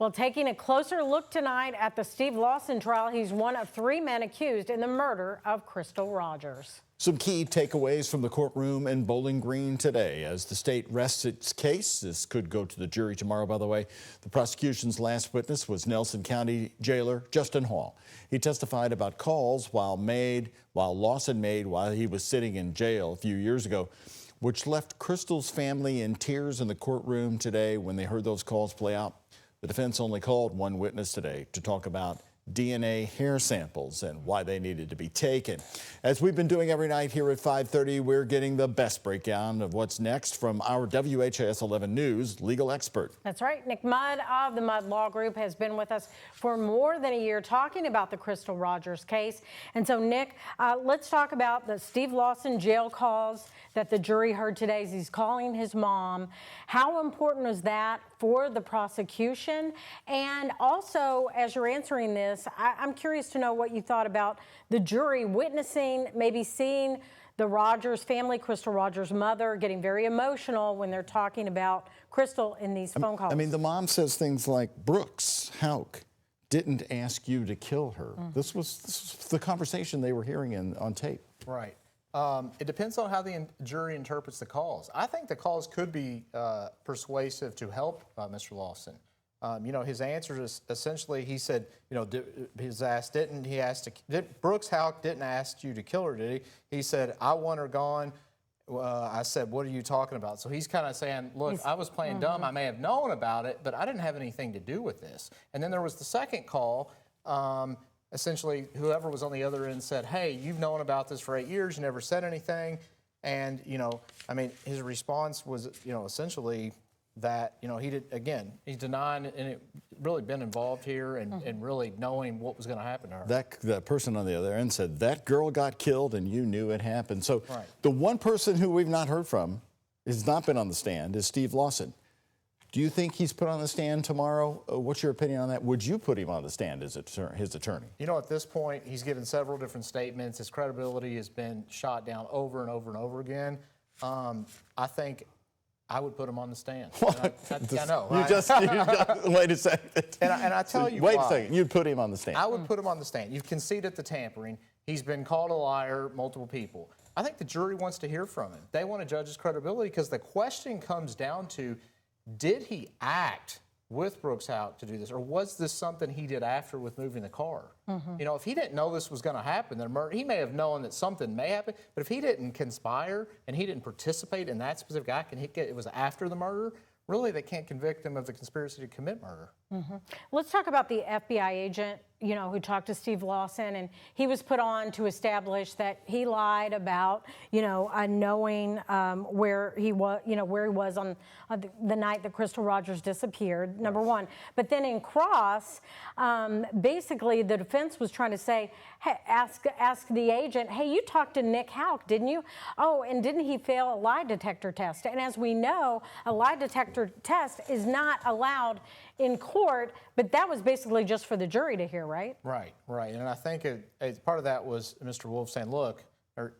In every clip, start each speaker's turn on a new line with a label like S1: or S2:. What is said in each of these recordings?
S1: Well, taking a closer look tonight at the Steve Lawson trial, he's one of 3 men accused in the murder of Crystal Rogers.
S2: Some key takeaways from the courtroom in Bowling Green today as the state rests its case. This could go to the jury tomorrow, by the way. The prosecution's last witness was Nelson County jailer Justin Hall. He testified about calls Lawson made while he was sitting in jail a few years ago, which left Crystal's family in tears in the courtroom today when they heard those calls play out. The defense only called one witness today to talk about DNA hair samples and why they needed to be taken. As we've been doing every night here at 5:30, we're getting the best breakdown of what's next from our WHAS 11 News legal expert.
S1: That's right. Nick Mudd of the Mudd Law Group has been with us for more than a year talking about the Crystal Rogers case. And so, Nick, let's talk about the Steve Lawson jail calls that the jury heard today as he's calling his mom. How important is that for the prosecution? And also, as you're answering this, I'm curious to know what you thought about the jury witnessing, maybe seeing the Rogers family, Crystal Rogers' mother, getting very emotional when they're talking about Crystal in these phone calls.
S2: I mean, the mom says things like, Brooks Houck didn't ask you to kill her. This was the conversation they were hearing on tape.
S3: Right. It depends on how the jury interprets the calls. I think the calls could be persuasive to help Mr. Lawson. His answer is essentially, he said, Brooks Houck didn't ask you to kill her, did he? He said, I want her gone. I said, what are you talking about? So he's kind of saying, look, I was playing dumb. I may have known about it, but I didn't have anything to do with this. And then there was the second call. Essentially, whoever was on the other end said, hey, you've known about this for 8 years, you never said anything. And, his response was, essentially that, he's denying and it really been involved here and really knowing what was going to happen to her.
S2: That person on the other end said, that girl got killed and you knew it happened. So
S3: right.
S2: The one person who we've not heard from, has not been on the stand, is Steve Lawson. Do you think he's put on the stand tomorrow? What's your opinion on that? Would you put him on the stand as his attorney?
S3: At this point, he's given several different statements. His credibility has been shot down over and over and over again. I think I would put him on the stand. I know.
S2: Wait a second.
S3: And I tell you
S2: wait a second. You'd put him on the stand.
S3: I would put him on the stand. You've conceded the tampering. He's been called a liar, multiple people. I think the jury wants to hear from him. They want to judge his credibility because the question comes down to, did he act with Brooks Houck to do this, or was this something he did after with moving the car? If he didn't know this was going to happen, then he may have known that something may happen, but if he didn't conspire and he didn't participate in that specific act and it was after the murder, really they can't convict him of the conspiracy to commit murder.
S1: Let's talk about the FBI agent, who talked to Steve Lawson, and he was put on to establish that he lied about, knowing where he was on the night that Crystal Rogers disappeared, number one. But then in cross, basically the defense was trying to say, hey, ask the agent, hey, you talked to Nick Houck, didn't you? Oh, and didn't he fail a lie detector test? And as we know, a lie detector test is not allowed in court, but that was basically just for the jury to hear, right?
S3: Right. And I think part of that was Mr. Wolf saying, look,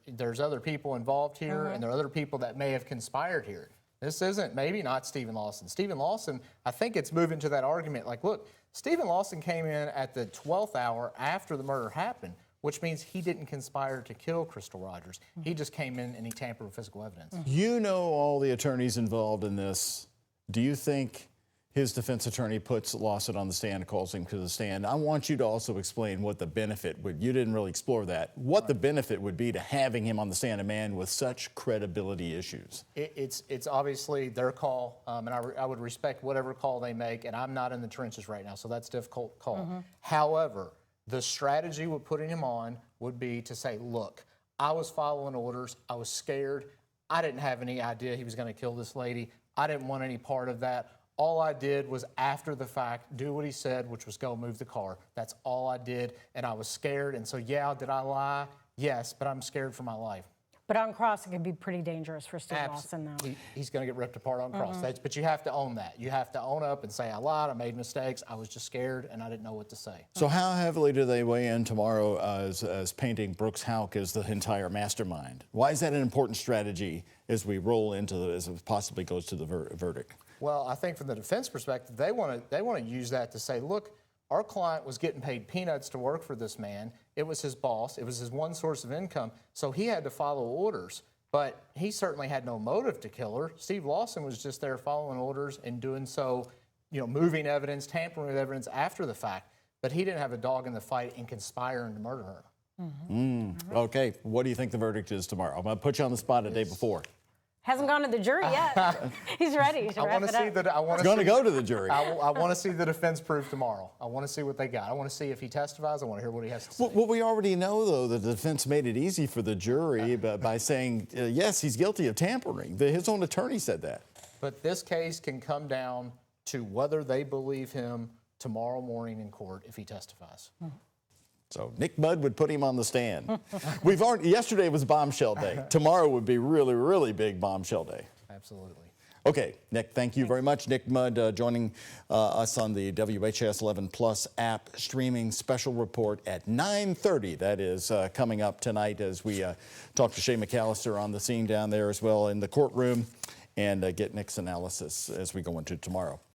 S3: there's other people involved here, and there are other people that may have conspired here. This isn't, maybe not Stephen Lawson. Stephen Lawson, I think it's moving to that argument, like, look, Stephen Lawson came in at the 12th hour after the murder happened, which means he didn't conspire to kill Crystal Rogers. He just came in and he tampered with physical evidence.
S2: You know all the attorneys involved in this. Do you think his defense attorney puts Lawson on the stand, calls him to the stand? I want you to also explain what the benefit would, you didn't really explore that, what the benefit would be to having him on the stand, a man with such credibility issues.
S3: It's obviously their call, and I would respect whatever call they make, and I'm not in the trenches right now, so that's a difficult call. However, the strategy with putting him on would be to say, look, I was following orders, I was scared, I didn't have any idea he was going to kill this lady, I didn't want any part of that. All I did was, after the fact, do what he said, which was go move the car. That's all I did, and I was scared. And so, yeah, did I lie? Yes, but I'm scared for my life.
S1: But on cross, it could be pretty dangerous for Steve Lawson, though.
S3: He's going to get ripped apart on cross. But you have to own that. You have to own up and say, I lied, I made mistakes, I was just scared, and I didn't know what to say.
S2: So how heavily do they weigh in tomorrow as painting Brooks Houck as the entire mastermind? Why is that an important strategy as we roll into as it possibly goes to the verdict?
S3: Well, I think from the defense perspective, they want to use that to say, look, our client was getting paid peanuts to work for this man. It was his boss. It was his one source of income. So he had to follow orders. But he certainly had no motive to kill her. Steve Lawson was just there following orders and doing so, moving evidence, tampering with evidence after the fact. But he didn't have a dog in the fight in conspiring to murder her.
S2: Okay, what do you think the verdict is tomorrow? I'm going to put you on the spot a day before.
S1: Hasn't gone to the jury yet. He's ready to wrap it up.
S2: It's going to go to the jury.
S3: I want to see the defense proof tomorrow. I want to see what they got. I want to see if he testifies. I want to hear what he has to say.
S2: Well, we already know, though, that the defense made it easy for the jury by saying, yes, he's guilty of tampering. His own attorney said that.
S3: But this case can come down to whether they believe him tomorrow morning in court if he testifies.
S2: So Nick Mudd would put him on the stand. Yesterday was bombshell day. Tomorrow would be really, really big bombshell day.
S3: Absolutely.
S2: Okay, Nick, thank you very much. Nick Mudd joining us on the WHS 11 Plus app, streaming special report at 9:30. That is coming up tonight as we talk to Shay McAllister on the scene down there as well in the courtroom and get Nick's analysis as we go into tomorrow.